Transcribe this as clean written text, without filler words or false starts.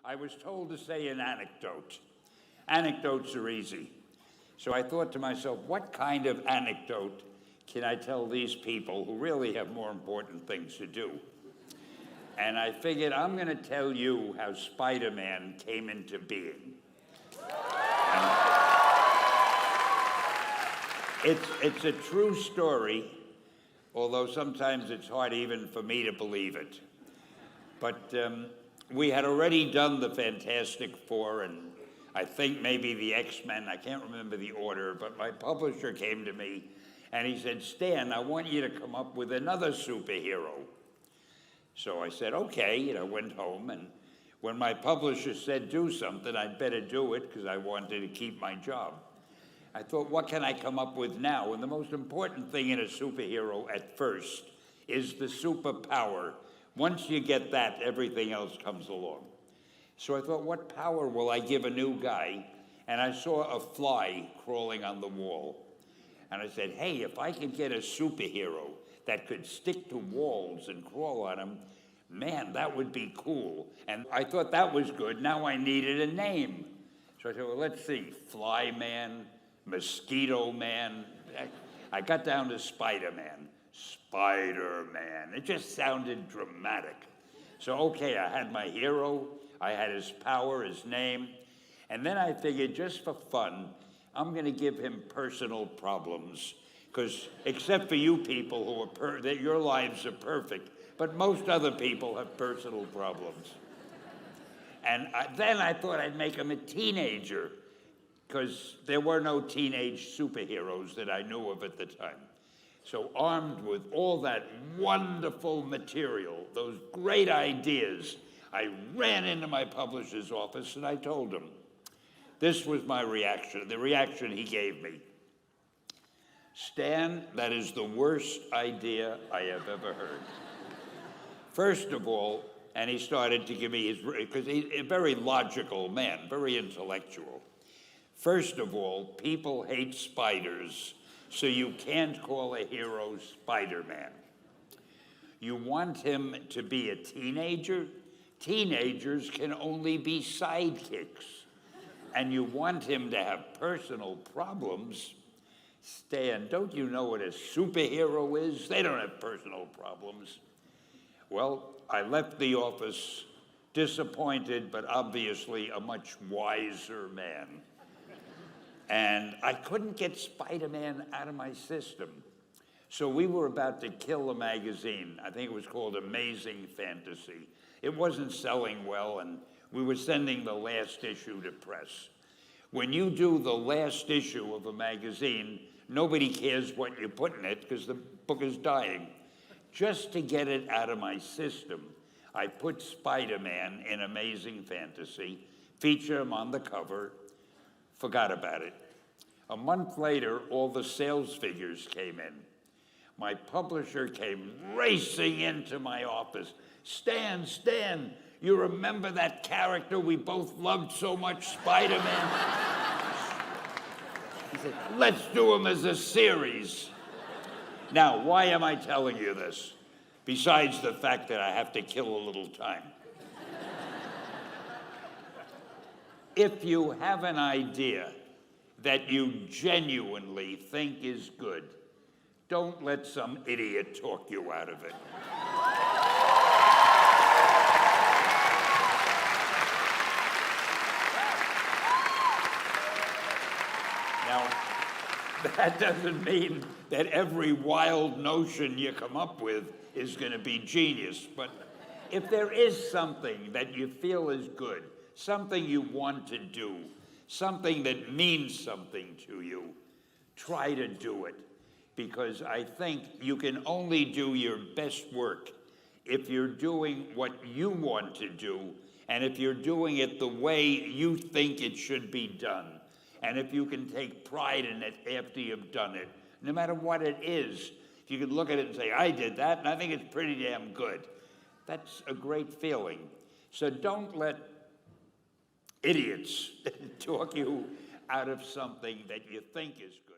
I was told to say an anecdote. Anecdotes are easy. So I thought to myself, what kind of anecdote can I tell these people who really have more important things to do? And I figured I'm going to tell you how Spider-Man came into being. It's a true story, although sometimes it's hard even for me to believe it. But we had already done the Fantastic Four and I think maybe the X-Men, I can't remember the order, but my publisher came to me and he said, Stan, I want you to come up with another superhero. So I said, okay, went home, and when my publisher said do something, I'd better do it because I wanted to keep my job. I thought, what can I come up with now? And the most important thing in a superhero at first is the superpower. Once you get that, everything else comes along. So I thought, what power will I give a new guy? And I saw a fly crawling on the wall. And I said, hey, if I could get a superhero that could stick to walls and crawl on them, man, that would be cool. And I thought that was good. Now I needed a name. So I said, well, let's see, Fly Man, Mosquito Man. I got down to Spider-Man. Spider-Man. It just sounded dramatic. So, okay, I had my hero. I had his power, his name. And then I figured, just for fun, I'm going to give him personal problems. Because except for you people that your lives are perfect, but most other people have personal problems. And then I thought I'd make him a teenager, because there were no teenage superheroes that I knew of at the time. So armed with all that wonderful material, those great ideas, I ran into my publisher's office and I told him. This was my reaction, the reaction he gave me. Stan, that is the worst idea I have ever heard. First of all, and he started to give me because he's a very logical man, very intellectual. First of all, people hate spiders, so you can't call a hero Spider-Man. You want him to be a teenager? Teenagers can only be sidekicks. And you want him to have personal problems? Stan, don't you know what a superhero is? They don't have personal problems. Well, I left the office disappointed, but obviously a much wiser man. And I couldn't get Spider-Man out of my system. So we were about to kill a magazine. I think it was called Amazing Fantasy. It wasn't selling well, and we were sending the last issue to press. When you do the last issue of a magazine, nobody cares what you put in it because the book is dying. Just to get it out of my system, I put Spider-Man in Amazing Fantasy, feature him on the cover, forgot about it. A month later, all the sales figures came in. My publisher came racing into my office. Stan, you remember that character we both loved so much, Spider-Man? He said, let's do him as a series. Now, why am I telling you this? Besides the fact that I have to kill a little time. If you have an idea that you genuinely think is good, don't let some idiot talk you out of it. Now, that doesn't mean that every wild notion you come up with is going to be genius, but if there is something that you feel is good, something you want to do, something that means something to you, try to do it. Because I think you can only do your best work if you're doing what you want to do, and if you're doing it the way you think it should be done, and if you can take pride in it after you've done it, no matter what it is. If you can look at it and say, I did that, and I think it's pretty damn good. That's a great feeling. So don't let idiots talk you out of something that you think is good.